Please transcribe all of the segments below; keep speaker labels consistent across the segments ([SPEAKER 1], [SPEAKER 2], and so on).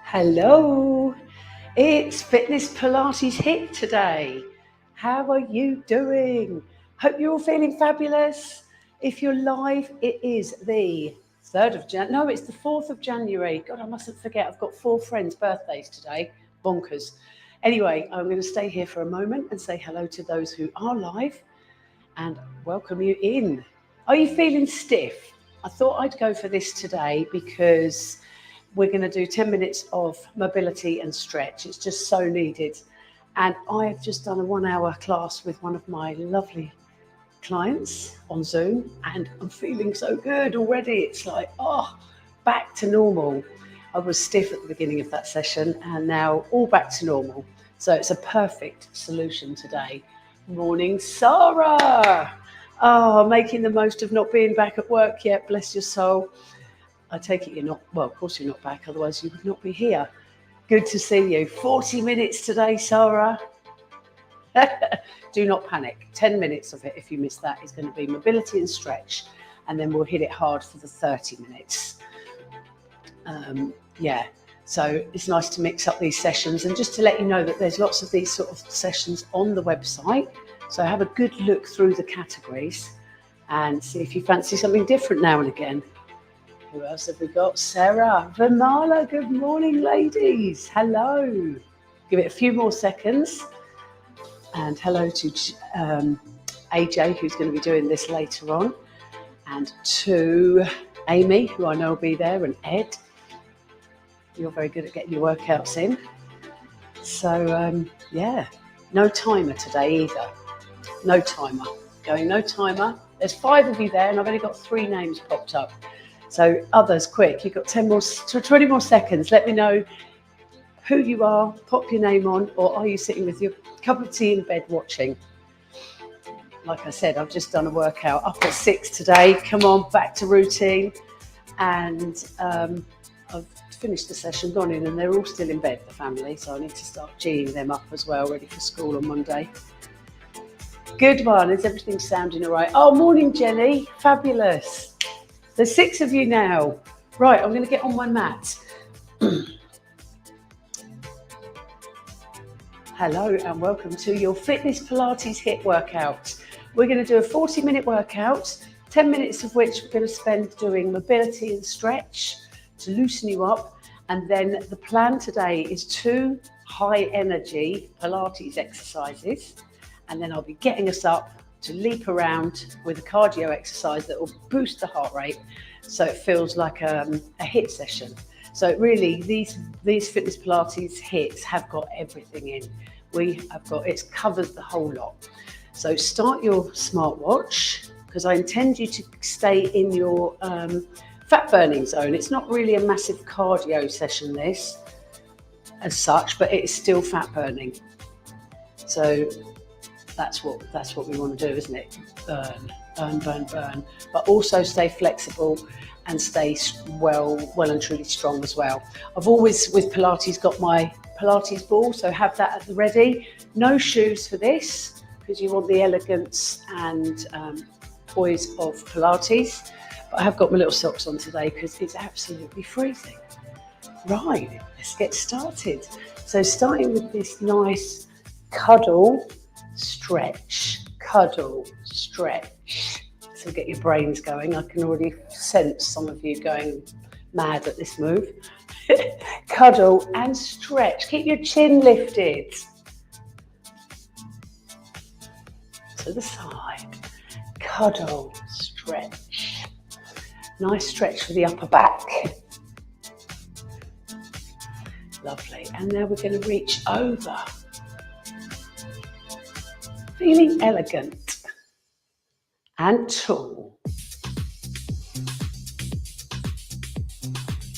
[SPEAKER 1] Hello, it's Fitness Pilates HIIT today. How are you doing? Hope you're all feeling fabulous. If you're live, it is the 3rd of January. No, it's the 4th of January. God, I mustn't forget, I've got 4 friends' birthdays today. Bonkers. Anyway, I'm going to stay here for a moment and say hello to those who are live and welcome you in. Are you feeling stiff? I thought I'd go for this today because we're going to do 10 minutes of mobility and stretch. It's just so needed. And I've just done a 1-hour class with one of my lovely clients on Zoom, and I'm feeling so good already. It's like, back to normal. I was stiff at the beginning of that session and now all back to normal. So it's a perfect solution today. Morning, Sarah. Making the most of not being back at work yet. Bless your soul. I take it you're not, well, of course you're not back, otherwise you would not be here. Good to see you. 40 minutes today, Sarah. Do not panic. 10 minutes of it, if you miss that, is going to be mobility and stretch, and then we'll hit it hard for the 30 minutes. So it's nice to mix up these sessions, and just to let you know that there's lots of these sort of sessions on the website. So have a good look through the categories and see if you fancy something different now and again. Who else have we got? Sarah, Vimala, good morning, ladies. Hello. Give it a few more seconds. And hello to AJ, who's going to be doing this later on. And to Amy, who I know will be there, and Ed. You're very good at getting your workouts in. So, no timer today either. No timer. Going no timer. There's 5 of you there, and I've only got 3 names popped up. So others, quick, you've got 20 more seconds. Let me know who you are, pop your name on, or are you sitting with your cup of tea in bed watching? Like I said, I've just done a workout up at 6 today. Come on, back to routine. And I've finished the session, gone in, and they're all still in bed, the family. So I need to start geeing them up as well, ready for school on Monday. Good one. Is everything sounding all right? Oh, morning, Jenny. Fabulous. There's 6 of you now. Right, I'm going to get on my mat. Hello and welcome to your Fitness Pilates HIIT workout. We're going to do a 40-minute workout, 10 minutes of which we're going to spend doing mobility and stretch to loosen you up. And then the plan today is 2 high-energy Pilates exercises. And then I'll be getting us up to leap around with a cardio exercise that will boost the heart rate so it feels like a HIIT session. So really, these Fitness Pilates HIITs have got everything in. It's covered the whole lot. So start your smartwatch, because I intend you to stay in your fat burning zone. It's not really a massive cardio session, this, as such, but it's still fat burning. So that's what we want to do, isn't it? Burn. But also stay flexible and stay well and truly strong as well. I've always, with Pilates, got my Pilates ball, so have that at the ready. No shoes for this, because you want the elegance and poise of Pilates. But I have got my little socks on today because it's absolutely freezing. Right, let's get started. So starting with this nice cuddle, stretch, so get your brains going. I can already sense some of you going mad at this move. Cuddle and stretch. Keep your chin lifted to the side. Cuddle, stretch. Nice stretch for the upper back. Lovely. And now we're going to reach over. Feeling elegant and tall.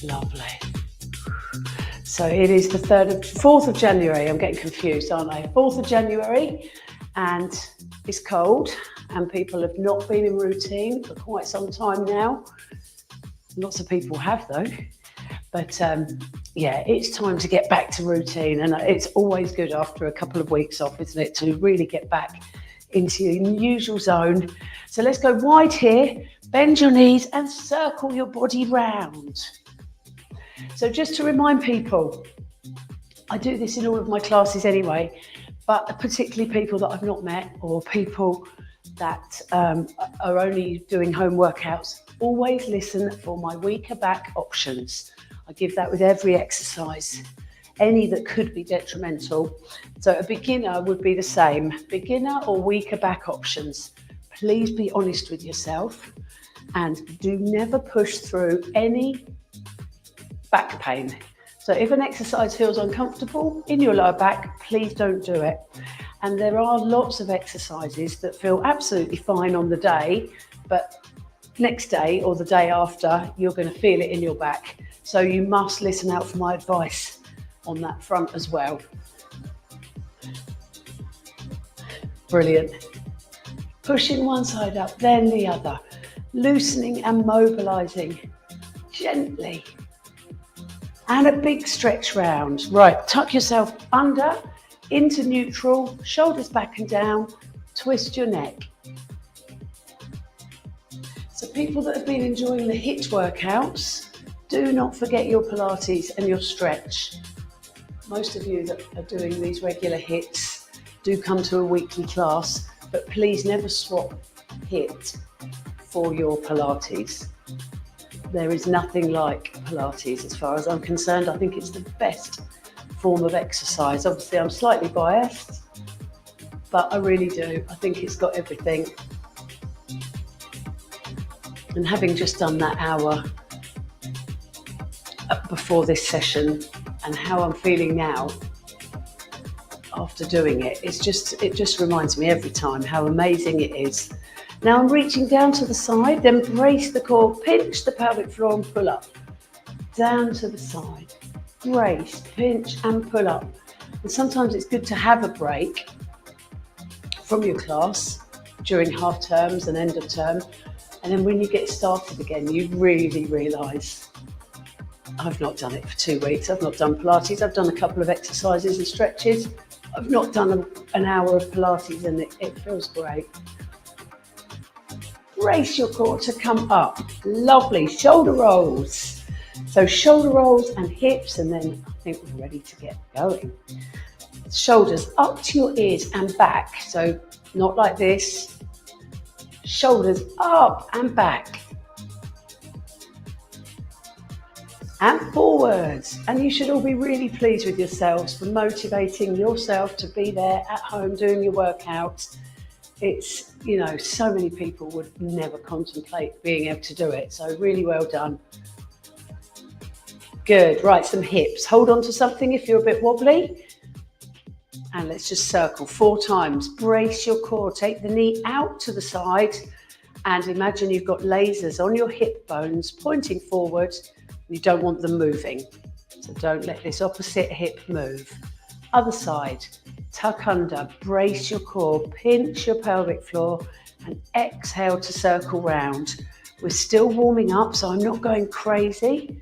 [SPEAKER 1] Lovely. So it is the 4th of January. I'm getting confused, aren't I? 4th of January, and it's cold, and people have not been in routine for quite some time now. Lots of people have, though. But it's time to get back to routine, and it's always good after a couple of weeks off, isn't it, to really get back into your usual zone. So let's go wide here, bend your knees and circle your body round. So just to remind people, I do this in all of my classes anyway, but particularly people that I've not met or people that are only doing home workouts, always listen for my weaker back options. I give that with every exercise, any that could be detrimental. So a beginner would be the same, beginner or weaker back options. Please be honest with yourself and do never push through any back pain. So if an exercise feels uncomfortable in your lower back, please don't do it. And there are lots of exercises that feel absolutely fine on the day, but next day or the day after, you're going to feel it in your back. So you must listen out for my advice on that front as well. Brilliant. Pushing one side up, then the other. Loosening and mobilizing gently. And a big stretch round. Right, tuck yourself under, into neutral, shoulders back and down, twist your neck. So people that have been enjoying the HIIT workouts, do not forget your Pilates and your stretch. Most of you that are doing these regular HIITs do come to a weekly class, but please never swap HIIT for your Pilates. There is nothing like Pilates as far as I'm concerned. I think it's the best form of exercise. Obviously, I'm slightly biased, but I really do. I think it's got everything. And having just done that hour before this session and how I'm feeling now after doing it, it just reminds me every time how amazing it is. Now I'm reaching down to the side, then brace the core, pinch the pelvic floor and pull up. Down to the side, brace, pinch and pull up. And sometimes it's good to have a break from your class during half terms and end of term. And then when you get started again, you really realise, I've not done it for 2 weeks. I've not done Pilates. I've done a couple of exercises and stretches. I've not done an hour of Pilates and it feels great. Brace your core to come up. Lovely. Shoulder rolls. So shoulder rolls and hips, and then I think we're ready to get going. Shoulders up to your ears and back. So not like this. Shoulders up and back. And forwards. And you should all be really pleased with yourselves for motivating yourself to be there at home doing your workouts. It's, you know, so many people would never contemplate being able to do it. So really well done. Good. Right, some hips. Hold on to something if you're a bit wobbly. And let's just circle 4 times. Brace your core. Take the knee out to the side and imagine you've got lasers on your hip bones pointing forward. You don't want them moving. So don't let this opposite hip move. Other side. Tuck under, brace your core, pinch your pelvic floor and exhale to circle round. We're still warming up, so I'm not going crazy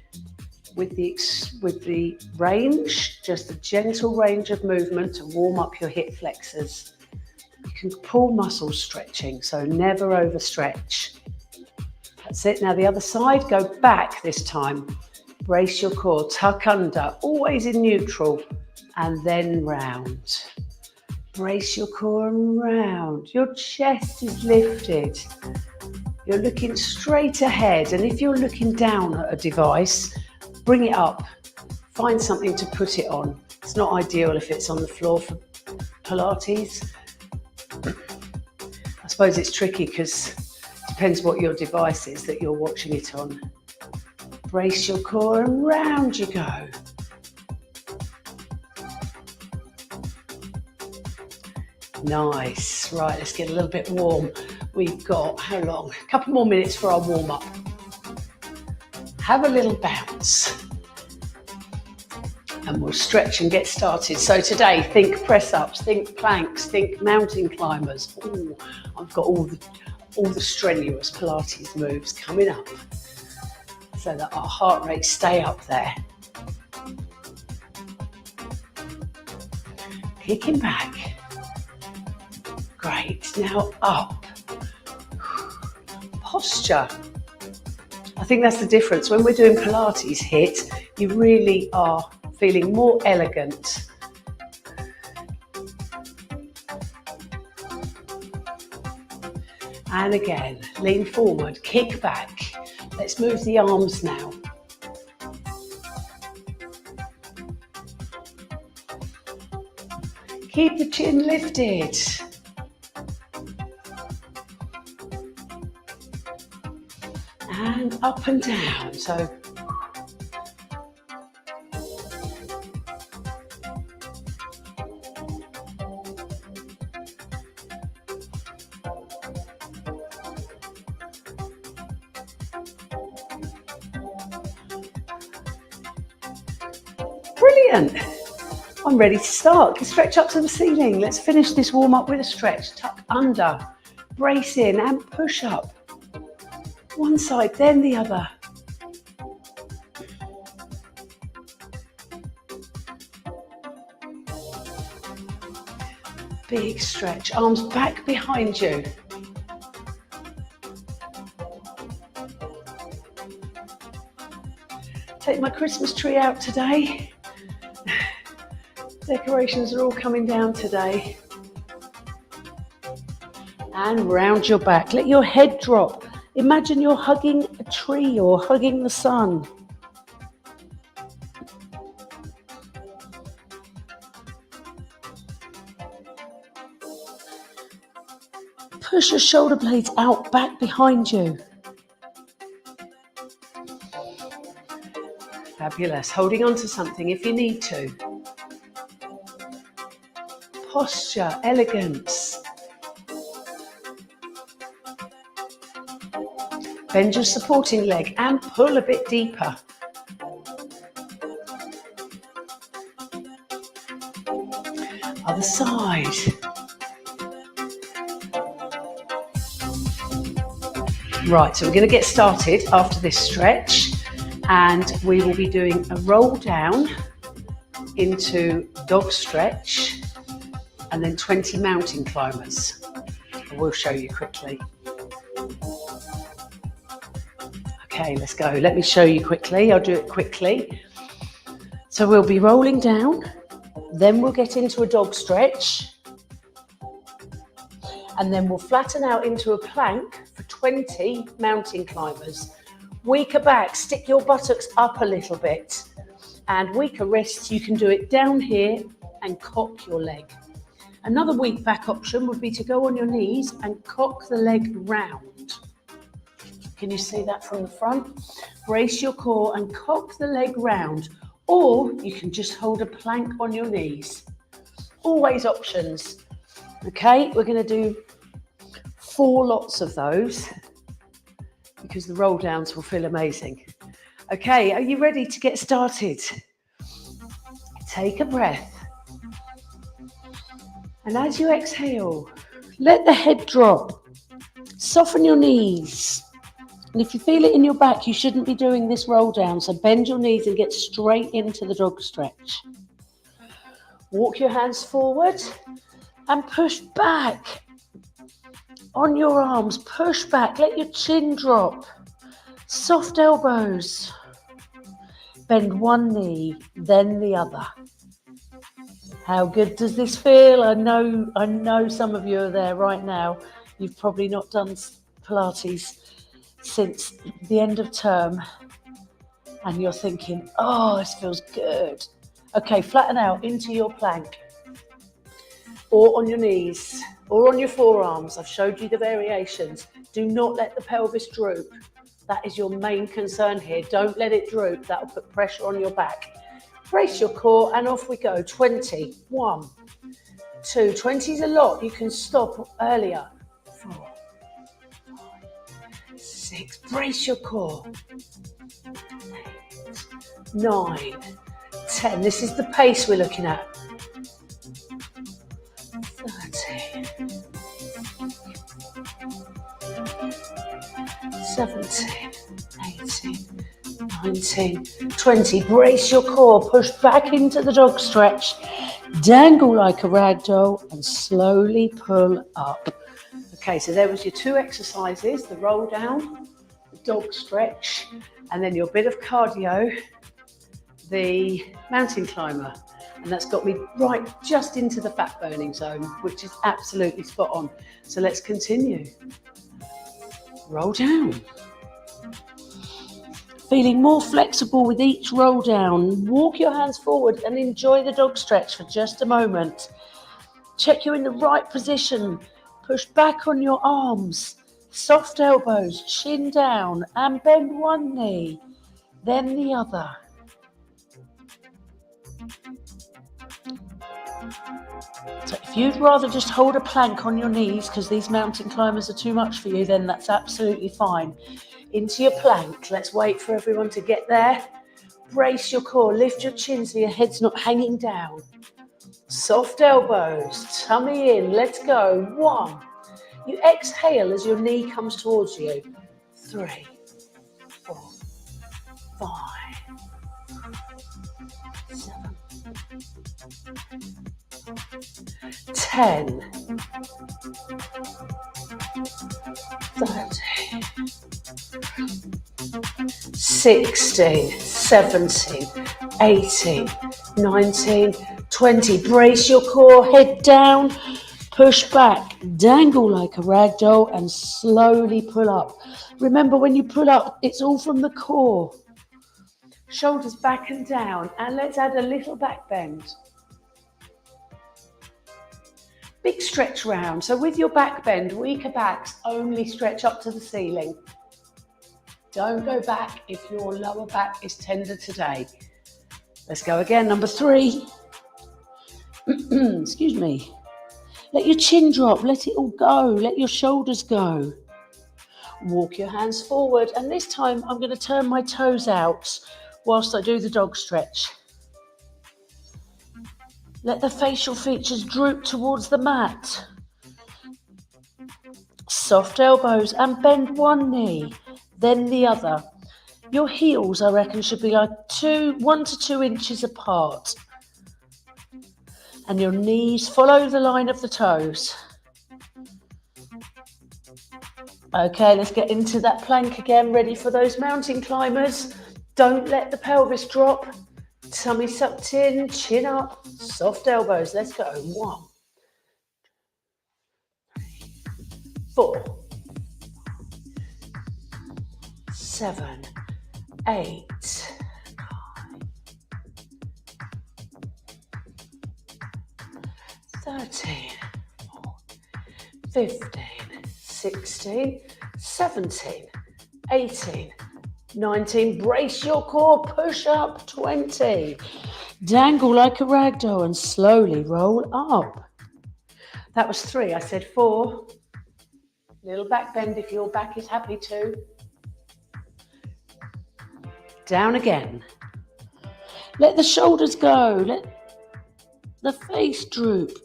[SPEAKER 1] with the range, just a gentle range of movement to warm up your hip flexors. You can pull muscles stretching, so never overstretch. That's it. Now the other side, go back this time. Brace your core, tuck under, always in neutral, and then round. Brace your core and round. Your chest is lifted. You're looking straight ahead, and if you're looking down at a device, bring it up. Find something to put it on. It's not ideal if it's on the floor for Pilates. I suppose it's tricky because it depends what your device is that you're watching it on. Brace your core and round you go. Nice. Right, let's get a little bit warm. We've got, how long? A couple more minutes for our warm-up. Have a little bounce. And we'll stretch and get started. So today, think press-ups, think planks, think mountain climbers. Ooh, I've got all the strenuous Pilates moves coming up so that our heart rates stay up there. Kicking back. Great. Now up. Posture. I think that's the difference. When we're doing Pilates HIIT, you really are feeling more elegant. And again, lean forward, kick back. Let's move the arms now. Keep the chin lifted. And up and down. So brilliant. I'm ready to start. Stretch up to the ceiling. Let's finish this warm up with a stretch. Tuck under, brace in and push up. One side, then the other. Big stretch, arms back behind you. Take my Christmas tree out today. Decorations are all coming down today. And round your back. Let your head drop. Imagine you're hugging a tree or hugging the sun. Push your shoulder blades out back behind you. Fabulous. Holding on to something if you need to. Posture, elegance. Bend your supporting leg and pull a bit deeper. Other side. Right, so we're going to get started after this stretch, and we will be doing a roll down into dog stretch and then 20 mountain climbers. I will show you quickly. Okay, let's go. Let me show you quickly. I'll do it quickly. So we'll be rolling down, then we'll get into a dog stretch, and then we'll flatten out into a plank for 20 mountain climbers. Weaker back, stick your buttocks up a little bit, and weaker wrists, you can do it down here and cock your leg. Another weak back option would be to go on your knees and cock the leg round. Can you see that from the front? Brace your core and cock the leg round, or you can just hold a plank on your knees. Always options. Okay, we're going to do 4 lots of those because the roll downs will feel amazing. Okay, are you ready to get started? Take a breath. And as you exhale, let the head drop. Soften your knees. And if you feel it in your back, you shouldn't be doing this roll down. So bend your knees and get straight into the dog stretch. Walk your hands forward and push back. On your arms, push back. Let your chin drop. Soft elbows. Bend one knee, then the other. How good does this feel? I know some of you are there right now. You've probably not done Pilates since the end of term, and you're thinking, oh, this feels good. Okay, flatten out into your plank, or on your knees, or on your forearms. I've showed you the variations. Do not let the pelvis droop. That is your main concern here. Don't let it droop. That will put pressure on your back. Brace your core and off we go. 20. 1, 2. 20 is a lot. You can stop earlier. 4, 5, 6. Brace your core. 8, 9, 10. This is the pace we're looking at. 13, 17, 18, 19, 20. Brace your core. Push back into the dog stretch. Dangle like a rag doll and slowly pull up. Okay, so there was your 2 exercises, the roll down, the dog stretch, and then your bit of cardio, the mountain climber. And that's got me right just into the fat burning zone, which is absolutely spot on. So let's continue. Roll down. Feeling more flexible with each roll down. Walk your hands forward and enjoy the dog stretch for just a moment. Check you're in the right position. Push back on your arms. Soft elbows, chin down, and bend one knee, then the other. So if you'd rather just hold a plank on your knees because these mountain climbers are too much for you, then that's absolutely fine. Into your plank. Let's wait for everyone to get there. Brace your core. Lift your chin so your head's not hanging down. Soft elbows. Tummy in. Let's go. 1. You exhale as your knee comes towards you. 3, 4, 5, 7, 10, 13, 16, 17, 18, 19, 20. Brace your core, head down, push back, dangle like a rag doll and slowly pull up. Remember, when you pull up, it's all from the core. Shoulders back and down, and let's add a little back bend. Big stretch round. So with your back bend, weaker backs only stretch up to the ceiling. Don't go back if your lower back is tender today. Let's go again. Number 3. Excuse me. Let your chin drop. Let it all go. Let your shoulders go. Walk your hands forward. And this time I'm going to turn my toes out whilst I do the dog stretch. Let the facial features droop towards the mat. Soft elbows and bend one knee, then the other. Your heels, I reckon, should be like 1 to 2 inches apart. And your knees follow the line of the toes. Okay, let's get into that plank again, ready for those mountain climbers. Don't let the pelvis drop. Tummy sucked in, chin up, soft elbows. Let's go. 1, 4, 7, 8, 9, 13, 15, 16, 17, 18, 19, brace your core, push up, 20. Dangle like a rag doll and slowly roll up. That was 3, I said 4. Little back bend if your back is happy to. Down again. Let the shoulders go, let the face droop.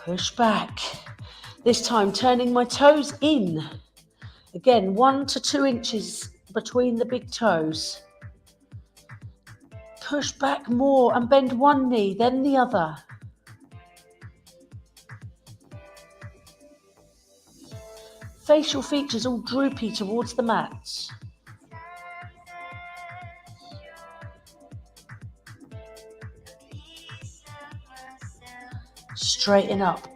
[SPEAKER 1] Push back. This time turning my toes in. Again, 1 to 2 inches between the big toes. Push back more and bend one knee, then the other. Facial features all droopy towards the mat. Straighten up,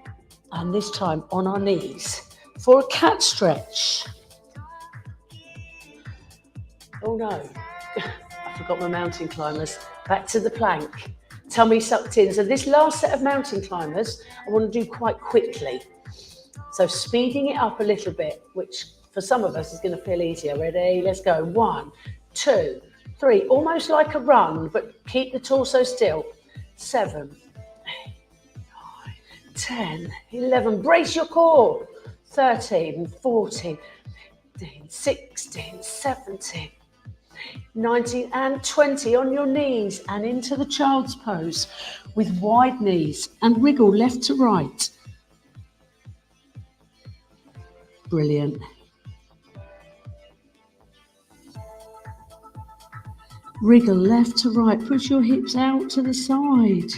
[SPEAKER 1] and this time on our knees for a cat stretch. Oh no, I forgot my mountain climbers. Back to the plank, tummy sucked in. So this last set of mountain climbers, I want to do quite quickly. So speeding it up a little bit, which for some of us is going to feel easier. Ready? Let's go. 1, 2, 3. Almost like a run, but keep the torso still. 7, 8, 9, 10, 11. Brace your core. 13, 14, 15, 16, 17, 19 and 20 on your knees and into the child's pose with wide knees and wriggle left to right. Brilliant. Wriggle left to right. Push your hips out to the side. .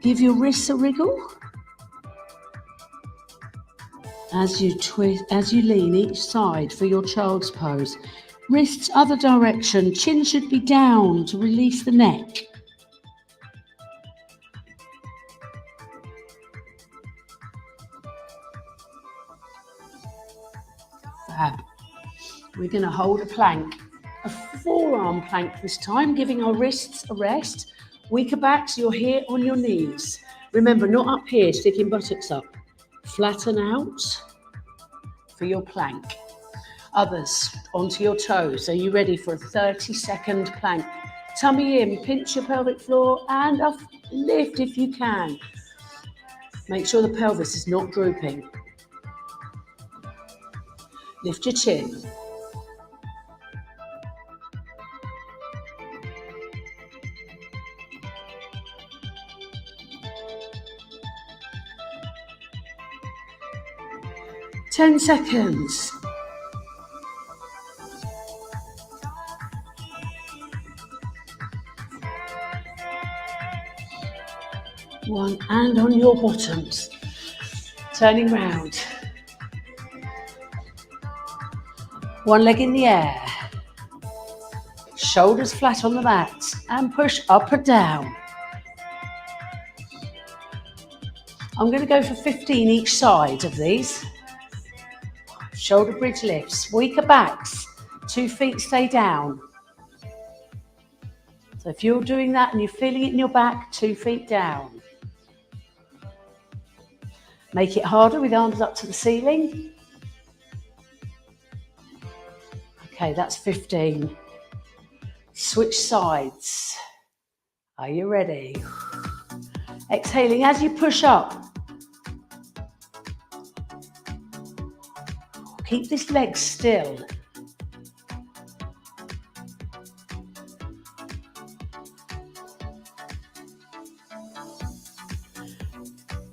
[SPEAKER 1] Give your wrists a wriggle as you lean each side for your child's pose. Wrists other direction, chin should be down to release the neck. Fab. We're going to hold a plank, a forearm plank this time, giving our wrists a rest. Weaker backs, you're here on your knees. Remember, not up here, sticking buttocks up. Flatten out for your plank. Others, onto your toes. Are you ready for a 30-second plank? Tummy in, pinch your pelvic floor and up, lift if you can. Make sure the pelvis is not drooping. Lift your chin. Ten seconds. One, and on your bottoms. Turning round. One leg in the air. Shoulders flat on the mat. And push up or down. I'm going to go for 15 each side of these. Shoulder bridge lifts. Weaker backs. 2 feet stay down. So if you're doing that and you're feeling it in your back, 2 feet down. Make it harder with arms up to the ceiling. Okay, that's 15. Switch sides. Are you ready? Exhaling as you push up. Keep this leg still.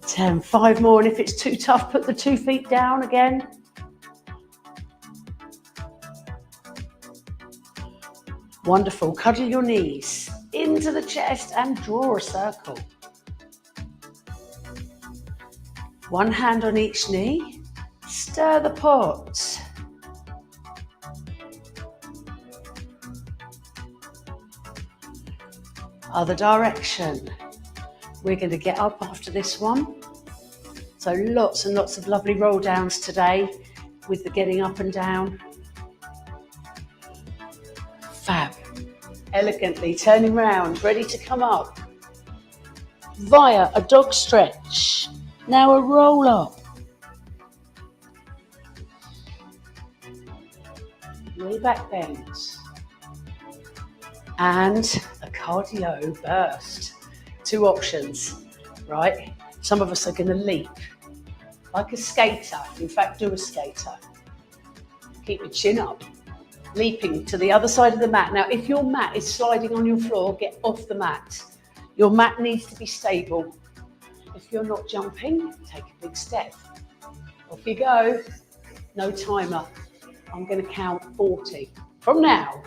[SPEAKER 1] Ten, 5 more, and if it's too tough, put the 2 feet down again. Wonderful. Cuddle your knees into the chest and draw a circle. One hand on each knee. Stir the pot. Other direction. We're going to get up after this one. So lots and lots of lovely roll downs today with the getting up and down. Fab. Elegantly turning round, ready to come up. Via a dog stretch. Now a roll up. Way back bend. And a cardio burst. 2 options, right? Some of us are going to leap like a skater. In fact, do a skater. Keep your chin up. Leaping to the other side of the mat. Now, if your mat is sliding on your floor, get off the mat. Your mat needs to be stable. If you're not jumping, take a big step. Off you go. No timer. I'm going to count 40 from now.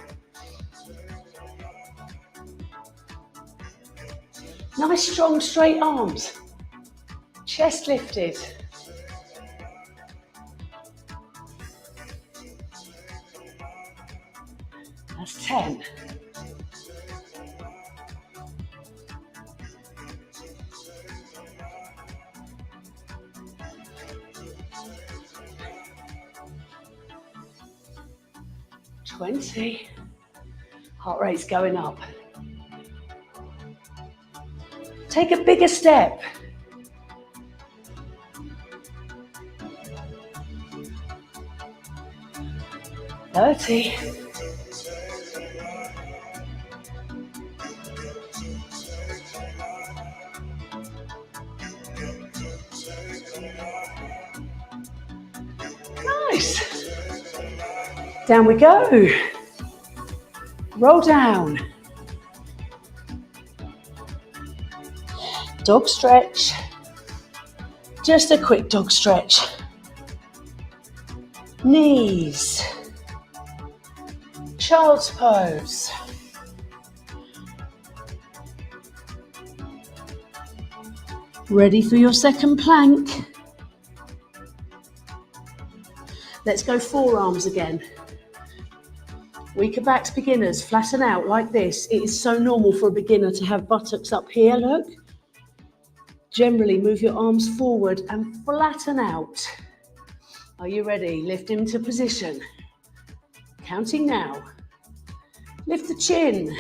[SPEAKER 1] Nice, strong, straight arms. Chest lifted. That's 10. $20. Heart rate's going up. Take a bigger step. $30. Nice. Down we go. Roll down. Dog stretch. Just a quick dog stretch. Knees. Child's pose. Ready for your second plank. Let's go forearms again. Weaker backs beginners, flatten out like this. It is so normal for a beginner to have buttocks up here, look. Generally move your arms forward and flatten out. Are you ready? Lift into position. Counting now. Lift the chin.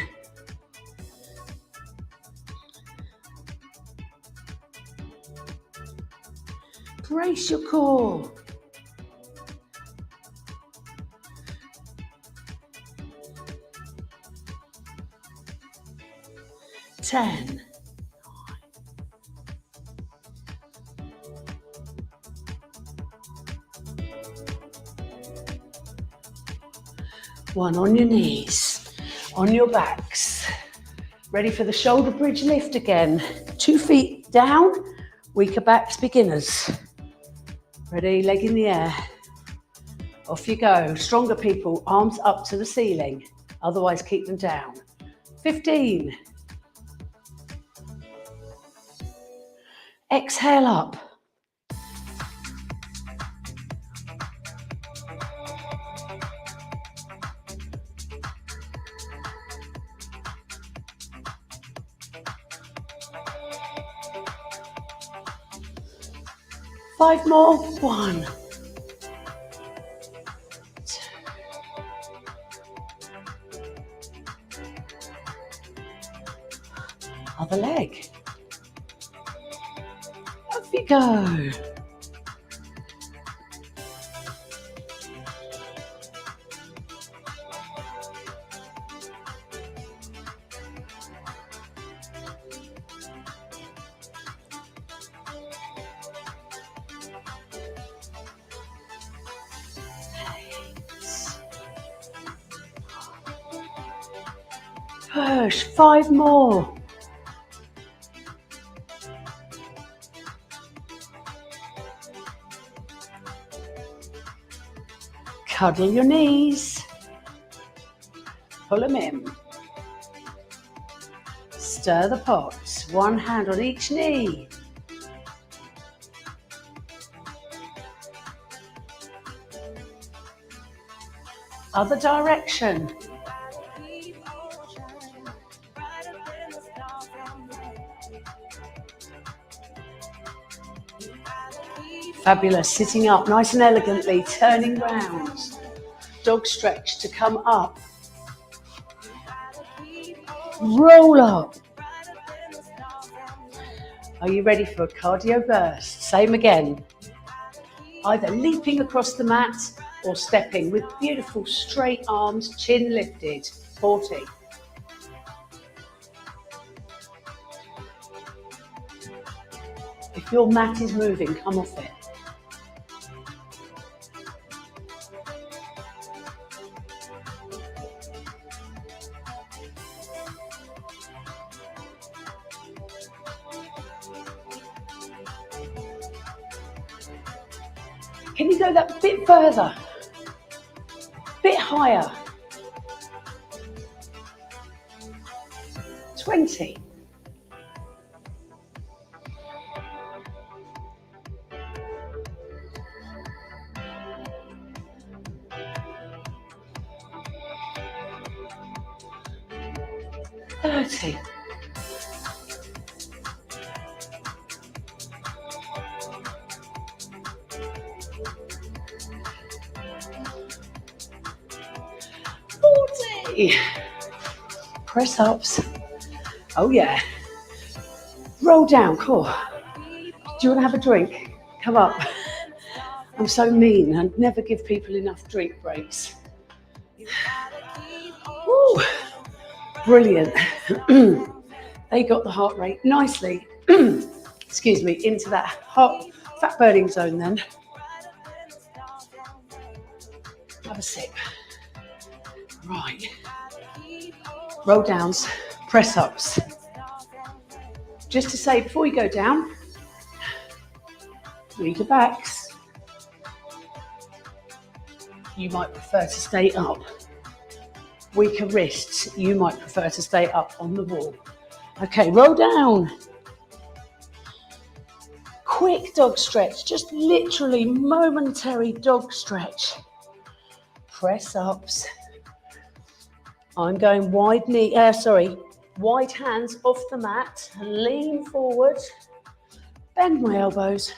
[SPEAKER 1] Brace your core. Ten. One on your knees, on your backs. Ready for the shoulder bridge lift again. 2 feet down, weaker backs beginners. Ready, leg in the air. Off you go. Stronger people, arms up to the ceiling. Otherwise, keep them down. 15. Exhale up. Five more. 1, 2. Other leg. Off you go. Push. 5 more. Cuddle your knees. Pull them in. Stir the pot. 1 hand on each knee. Other direction. Fabulous, sitting up nice and elegantly, turning round. Dog stretch to come up. Roll up. Are you ready for a cardio burst? Same again. Either leaping across the mat or stepping with beautiful straight arms, chin lifted. 40. If your mat is moving, come off it. Can you go that bit further? Bit higher? 20. $30. Press ups. Oh yeah. Roll down. Cool. Do you want to have a drink? Come up. I'm so mean. I never give people enough drink breaks. Woo. Brilliant. They got the heart rate nicely. Excuse me, into that hot fat burning zone then. Have a sip. Right. Roll downs, press ups. Just to say, before you go down, weaker backs. You might prefer to stay up. Weaker wrists, you might prefer to stay up on the wall. Okay, roll down. quick dog stretch, just literally momentary dog stretch. Press ups. I'm going wide hands off the mat, lean forward, bend my elbows,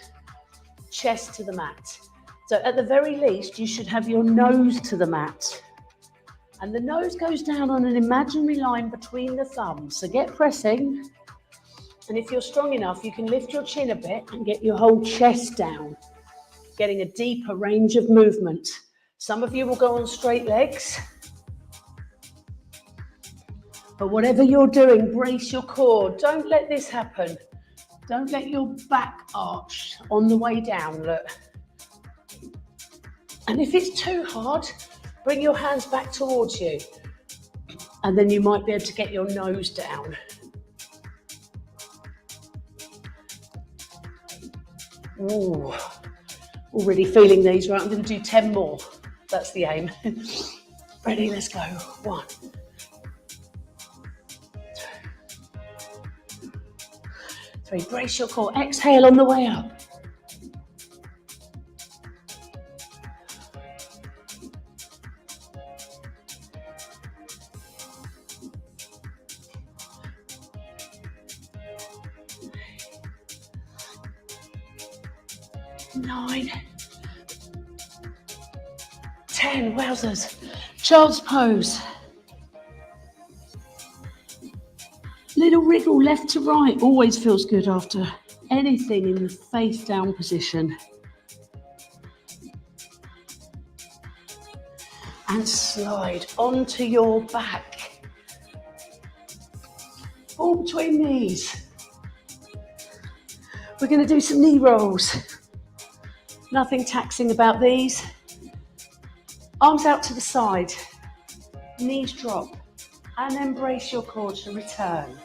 [SPEAKER 1] chest to the mat. So at the very least, you should have your nose to the mat. And the nose goes down on an imaginary line between the thumbs. So get pressing. And if you're strong enough, you can lift your chin a bit and get your whole chest down, getting a deeper range of movement. Some of you will go on straight legs. But whatever you're doing, brace your core. Don't let this happen. Don't let your back arch on the way down, look. And if it's too hard, bring your hands back towards you. And then you might be able to get your nose down. Ooh, already feeling these. Right, I'm going to do 10 more. That's the aim. Ready, let's go. 1, 2, 3. Brace your core. Exhale on the way up. 9, 10, wowzers. Child's pose. Little wriggle left to right, always feels good after anything in the face down position. And slide onto your back. All between knees. We're going to do some knee rolls. Nothing taxing about these. Arms out to the side, knees drop, and then brace your core to return.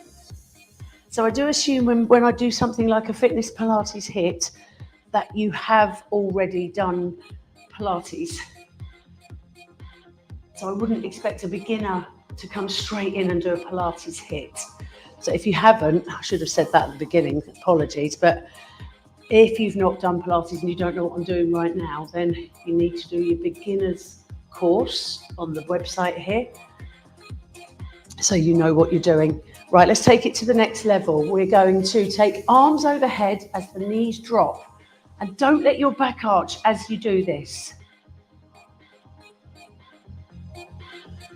[SPEAKER 1] So I do assume when I do something like a fitness Pilates HIIT that you have already done Pilates. So I wouldn't expect a beginner to come straight in and do a Pilates HIIT. So if you haven't, I should have said that at the beginning, apologies, but if you've not done Pilates and you don't know what I'm doing right now, then you need to do your beginner's course on the website here so you know what you're doing. Right, let's take it to the next level. We're going to take arms overhead as the knees drop, and don't let your back arch as you do this.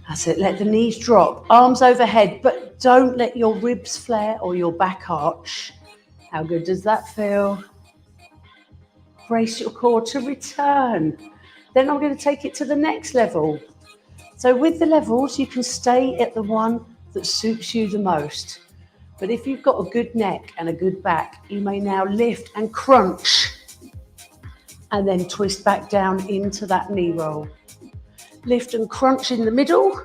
[SPEAKER 1] That's it, let the knees drop, arms overhead, but don't let your ribs flare or your back arch. How good does that feel? Brace your core to return. Then I'm going to take it to the next level. So with the levels, you can stay at the one that suits you the most. But if you've got a good neck and a good back, you may now lift and crunch and then twist back down into that knee roll. Lift and crunch in the middle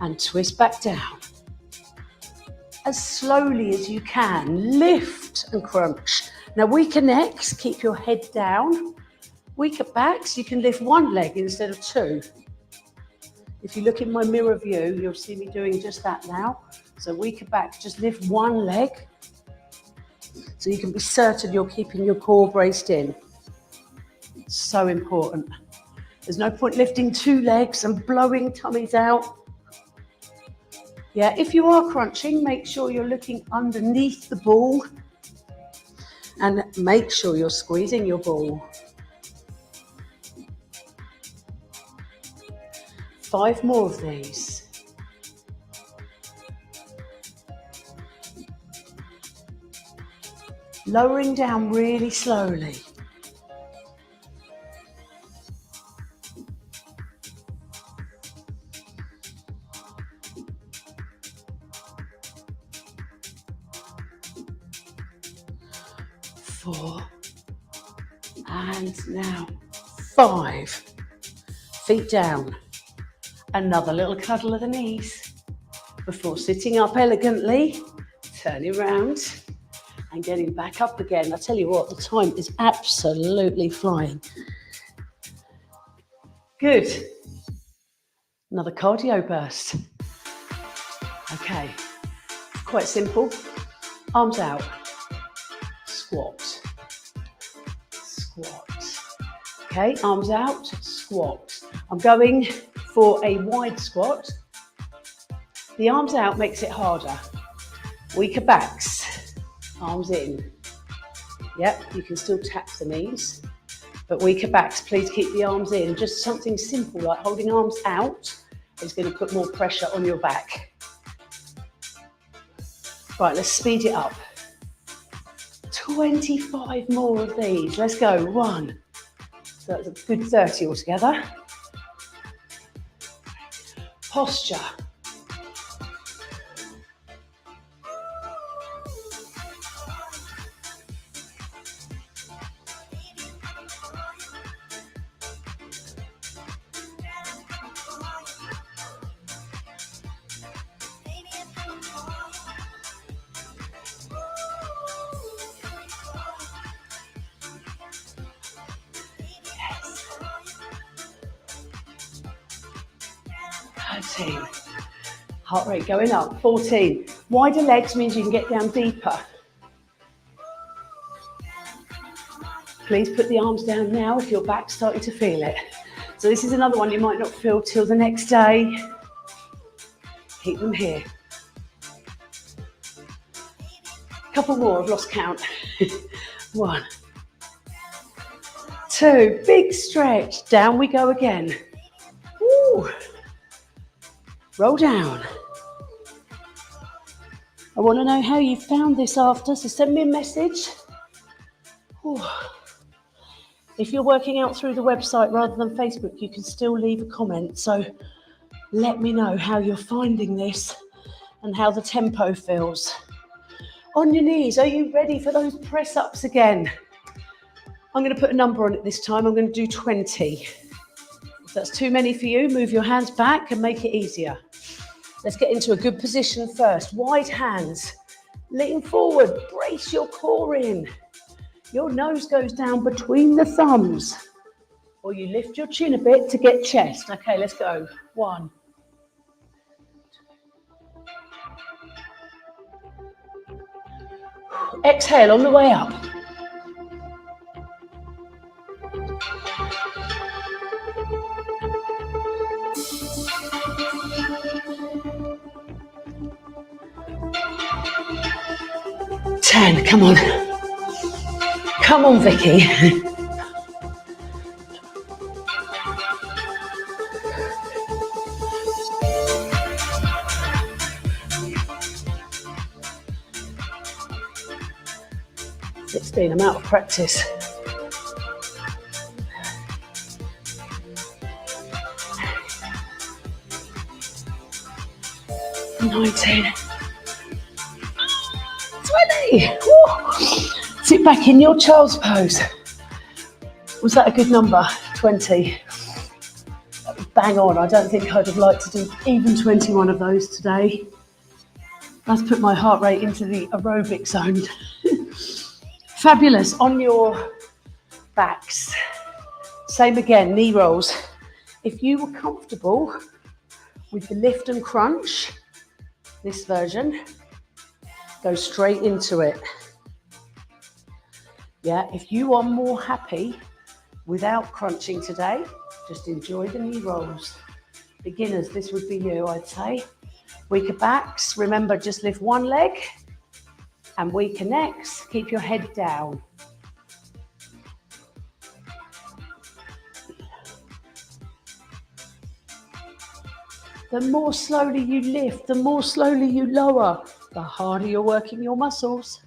[SPEAKER 1] and twist back down. As slowly as you can, lift and crunch. Now weaker necks, keep your head down. Weaker backs, you can lift one leg instead of 2. If you look in my mirror view, you'll see me doing just that now. So weaker back, just lift one leg so you can be certain you're keeping your core braced in. It's so important. There's no point lifting 2 legs and blowing tummies out. Yeah, if you are crunching, make sure you're looking underneath the ball and make sure you're squeezing your ball. 5 more of these. Lowering down really slowly. Four. And now 5. Feet down. Another little cuddle of the knees before sitting up elegantly, turning around and getting back up again. I tell you what, the time is absolutely flying. Good. Another cardio burst. Okay, quite simple. Arms out, squat. squat. Okay, arms out, squat. I'm going for a wide squat. The arms out makes it harder. Weaker backs, arms in. Yep, you can still tap the knees, but weaker backs, please keep the arms in. Just something simple like holding arms out is going to put more pressure on your back. Right, let's speed it up. 25 more of these. Let's go. 1. So that's a good 30 altogether. Posture. Heart rate going up. 14. Wider legs means you can get down deeper. Please put the arms down now if your back's starting to feel it. So this is another one you might not feel till the next day. Keep them here. A couple more, I've lost count. 1, 2, big stretch. Down we go again. Woo. Roll down. I want to know how you found this after, so send me a message. Ooh. If you're working out through the website rather than Facebook, you can still leave a comment. So let me know how you're finding this and how the tempo feels. On your knees, are you ready for those press-ups again? I'm going to put a number on it this time. I'm going to do 20. If that's too many for you, move your hands back and make it easier. Let's get into a good position first. Wide hands, lean forward, brace your core in. Your nose goes down between the thumbs, or you lift your chin a bit to get chest. Okay, let's go. 1. Exhale on the way up. Ten, come on. Come on, Vicky. I'm out of practice. 19. 20. Woo. Sit back in your child's pose. Was that a good number? 20. That was bang on. I don't think I'd have liked to do even 21 of those today. Let's put my heart rate into the aerobic zone. Fabulous. On your backs. Same again, knee rolls. If you were comfortable with the lift and crunch, this version, go straight into it. Yeah, if you are more happy without crunching today, just enjoy the knee rolls. Beginners, this would be you, I'd say. Weaker backs, remember just lift one leg, and weaker necks, keep your head down. The more slowly you lift, the more slowly you lower, the harder you're working your muscles.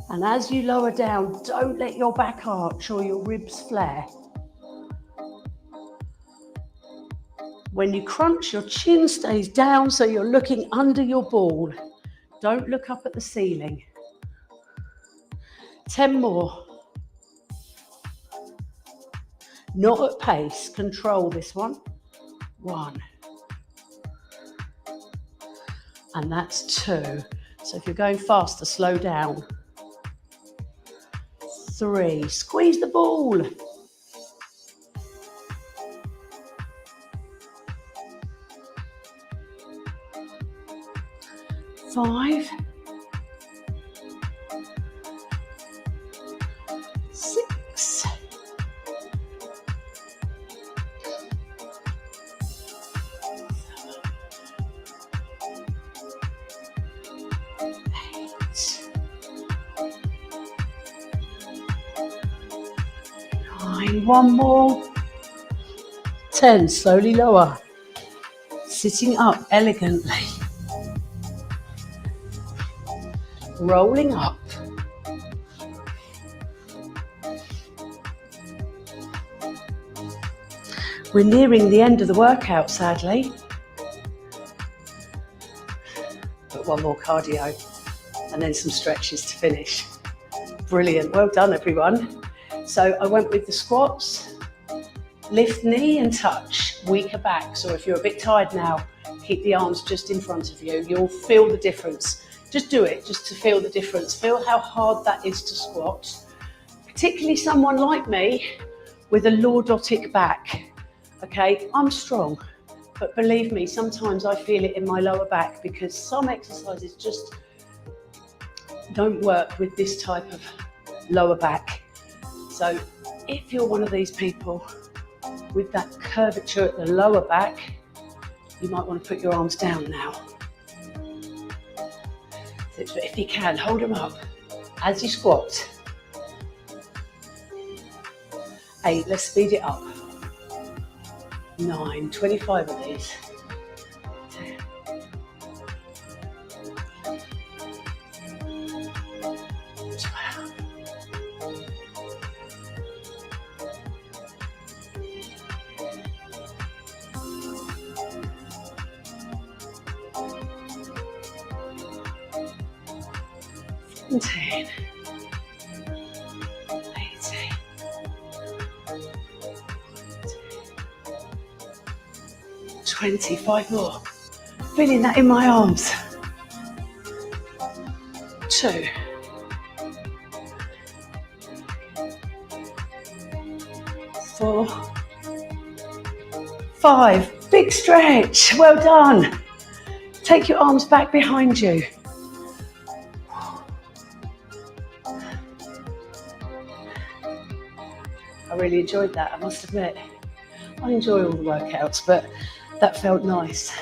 [SPEAKER 1] And as you lower down, don't let your back arch or your ribs flare. When you crunch, your chin stays down, so you're looking under your ball. Don't look up at the ceiling. 10 more. Not at pace, control this one. 1. And that's 2. So if you're going faster, slow down. 3, squeeze the ball. 5. 6, 9, one more, 10, slowly lower, sitting up elegantly, rolling up, we're nearing the end of the workout sadly, but one more cardio and then some stretches to finish. Brilliant, well done everyone. So I went with the squats, lift knee and touch, weaker back. So if you're a bit tired now, keep the arms just in front of you. You'll feel the difference. Just do it, just to feel the difference. Feel how hard that is to squat. Particularly someone like me with a lordotic back. Okay, I'm strong, but believe me, sometimes I feel it in my lower back because some exercises just don't work with this type of lower back. So if you're one of these people with that curvature at the lower back, you might want to put your arms down now. So if you can, hold them up as you squat. 8, let's speed it up. 9, 25 of these. 10. 12. 17. 18. 25 more. Feeling that in my arms. 2. 4. 5. Big stretch. Well done. Take your arms back behind you. I really enjoyed that, I must admit. I enjoy all the workouts, but that felt nice.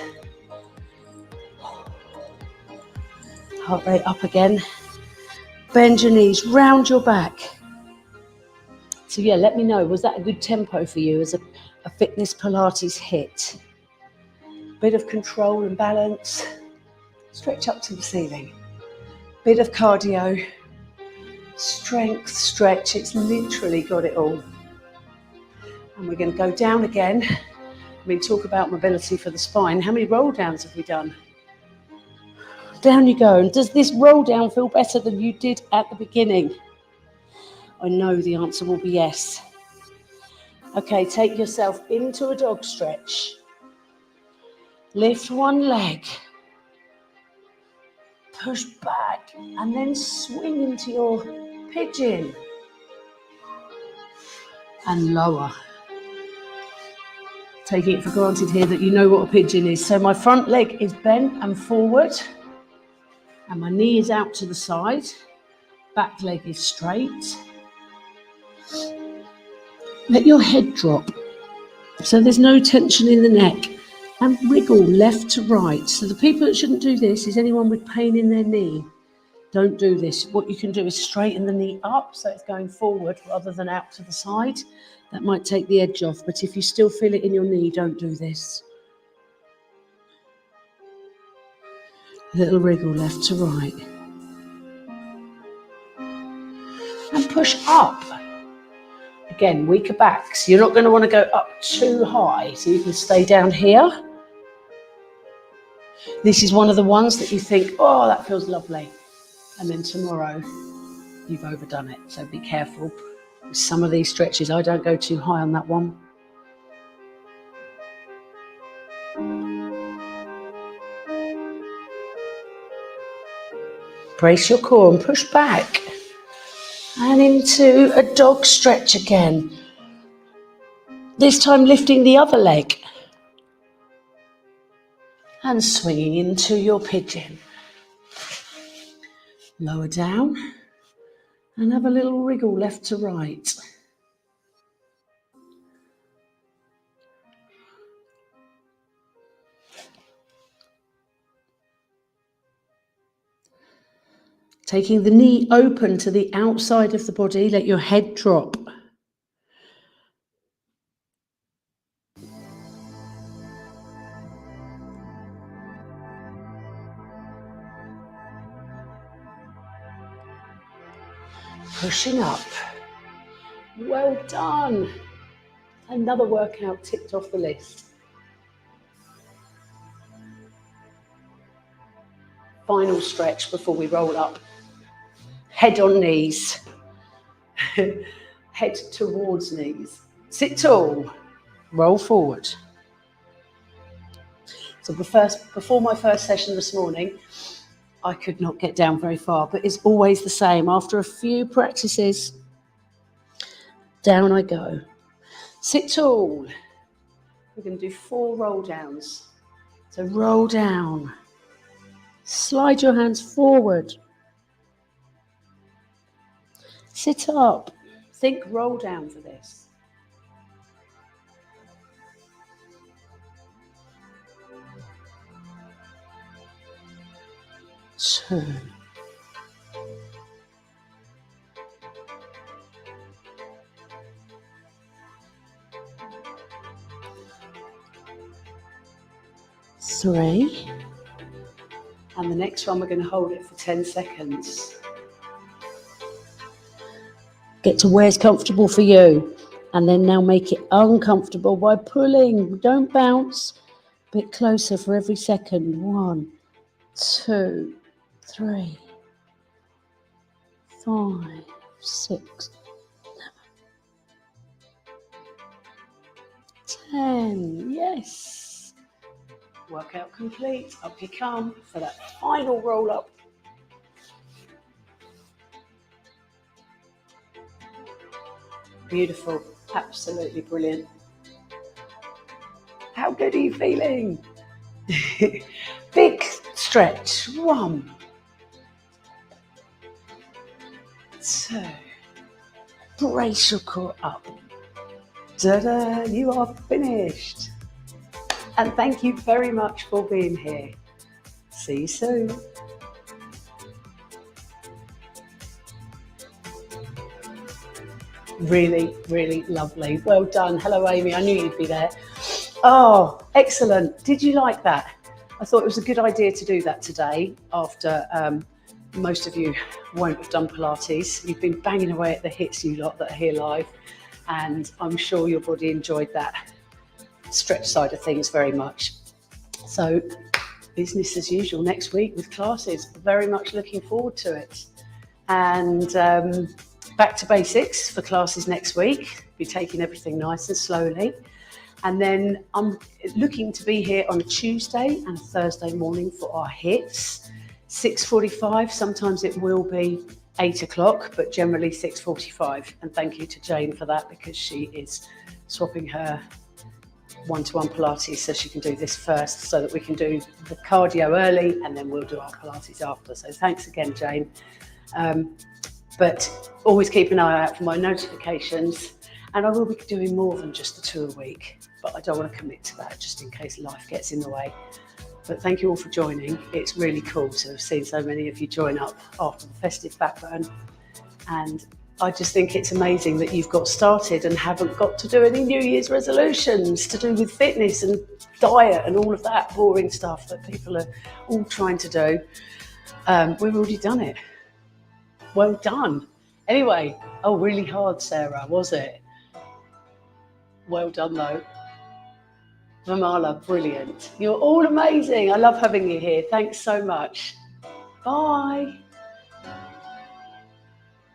[SPEAKER 1] Heart rate up again. Bend your knees, round your back. So yeah, let me know, was that a good tempo for you as a fitness Pilates HIIT? Bit of control and balance. Stretch up to the ceiling. Bit of cardio. Strength, stretch, it's literally got it all. And we're going to go down again. Talk about mobility for the spine. How many roll downs have we done? Down you go. And does this roll down feel better than you did at the beginning? I know the answer will be yes. Okay, take yourself into a dog stretch. Lift one leg. Push back and then swing into your pigeon. And lower. Taking it for granted here that you know what a pigeon is. So my front leg is bent and forward, and my knee is out to the side. Back leg is straight. Let your head drop, so there's no tension in the neck, and wriggle left to right. So the people that shouldn't do this is anyone with pain in their knee. Don't do this. What you can do is straighten the knee up so it's going forward rather than out to the side. That might take the edge off, but if you still feel it in your knee, don't do this. Little wriggle left to right. And push up. Again, weaker backs. You're not going to want to go up too high, so you can stay down here. This is one of the ones that you think, oh, that feels lovely. And then tomorrow, you've overdone it. So be careful. With some of these stretches, I don't go too high on that one. Brace your core and push back. And into a dog stretch again. This time lifting the other leg. And swinging into your pigeon. Lower down. And have a little wriggle left to right. Taking the knee open to the outside of the body, let your head drop. Pushing up. Well done. Another workout ticked off the list. Final stretch before we roll up. Head on knees. Head towards knees. Sit tall. Roll forward. So before my first session this morning, I could not get down very far, but it's always the same. After a few practices, down I go. Sit tall. We're going to do 4 roll downs. So roll down. Slide your hands forward. Sit up. Think roll down for this. 2. 3. And the next one, we're going to hold it for 10 seconds. Get to where's comfortable for you. And then now make it uncomfortable by pulling. Don't bounce. A bit closer for every second. 1, 2, 3, 5, 6, 10. Yes. Workout complete. Up you come for that final roll up. Beautiful. Absolutely brilliant. How good are you feeling? Big stretch. 1, 2. Brace your core up. Ta-da, you are finished. And thank you very much for being here. See you soon. Really, really lovely. Well done. Hello, Amy. I knew you'd be there. Oh, excellent. Did you like that? I thought it was a good idea to do that today after most of you won't have done Pilates. You've been banging away at the HIITs, you lot that are here live, and I'm sure your body enjoyed that stretch side of things very much. So business as usual next week with classes. Very much looking forward to it. And back to basics for classes next week. Be taking everything nice and slowly. And then I'm looking to be here on a Tuesday and a Thursday morning for our HIITs. 6:45, sometimes it will be 8 o'clock, but generally 6:45. And thank you to Jane for that, because she is swapping her one-to-one Pilates so she can do this first, so that we can do the cardio early and then we'll do our Pilates after. So thanks again, Jane. But always keep an eye out for my notifications, and I will be doing more than just the 2 a week, but I don't want to commit to that just in case life gets in the way. But thank you all for joining. It's really cool to have seen so many of you join up after the festive backburn, and I just think it's amazing that you've got started and haven't got to do any New Year's resolutions to do with fitness and diet and all of that boring stuff that people are all trying to do. We've already done it. Well done. Anyway, oh, really hard, Sarah, was it? Well done, though. Vamala, brilliant. You're all amazing. I love having you here. Thanks so much. Bye.